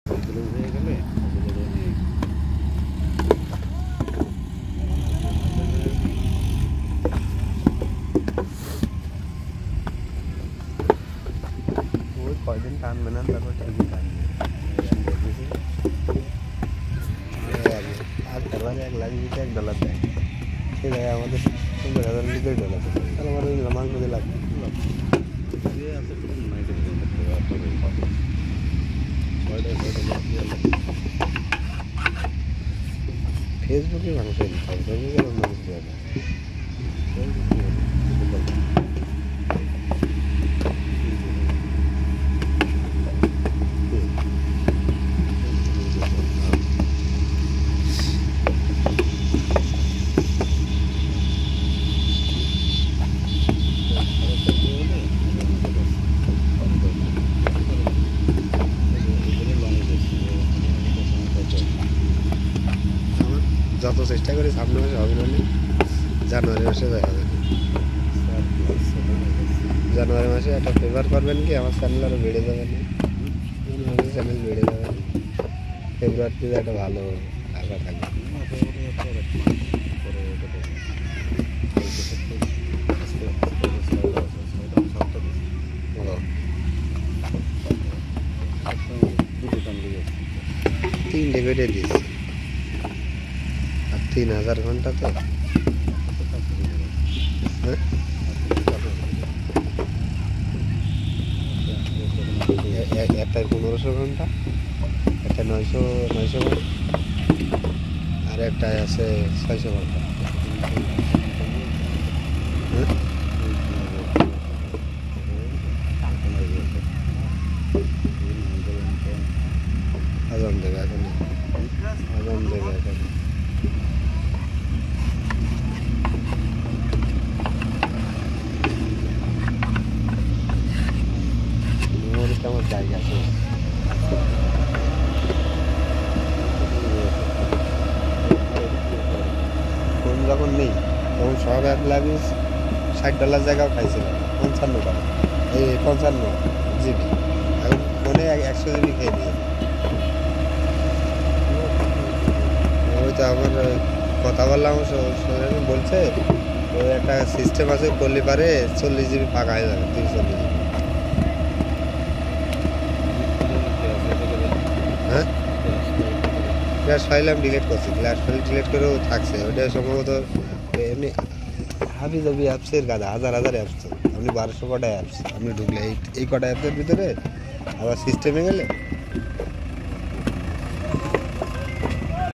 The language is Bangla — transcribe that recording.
হয়ে গেলে ওই কয়দিন টানবে না, তারপর ঠিকই টানবে। আর ডলার $1,20,000 $1 দেয়, সে জায়গায় আমাদের $50,000 তাহলে আমার ওই মাংস দিয়ে লাগবে। ফেসবুকে মাংস দিতে হবে, ফেসবুকে মাংস দেওয়া যায়। যত চেষ্টা করি সামনে মাসে হবে না, জানুয়ারি মাসে দেখা যাবে। জানুয়ারি মাসে একটা ফেভার করবেন কি, আমার চ্যানেল আরও বেড়ে যাবে না, চ্যানেল বেড়ে যাবে না। ফেব্রুয়ারিতে একটা ভালো আশা থাকবে। তিনটে করে দিয়েছি, আর 3,000 ঘন্টা তো। একটাই 1500 ঘন্টা, একটা 900 ঘন্টা, আর একটা আছে 600 ঘন্টা। আজান দেবে এখন, আজান দেবে এখন। আমার জায়গা আছে, ফোন যখন নেই তখন সব $1,20,000 জায়গাও খাইছিলাম, 55 টাকা, এই 55 জিবি। এখন ফোনে 100 জিবি খেয়ে নিয়ে। ওই তো আমার কথা বললাম, বলছে ওই একটা সিস্টেম আছে, করলে পারে 40 জিবি ফাঁকা হয়ে যাবে, 340 জিবি। হ্যাঁ, ক্লাস ফাইল আমি ডিলিট করছি, ক্লাস ফাইল ডিলিট করেও থাকছে। ওটা সম্ভবত এমনি হাবি জাবি অ্যাপসের গাদা, হাজার অ্যাপস। আপনি 1200 কটা অ্যাপস আপনি ঢুকলে এই কটা অ্যাপসের ভিতরে আবার সিস্টেমে গেলে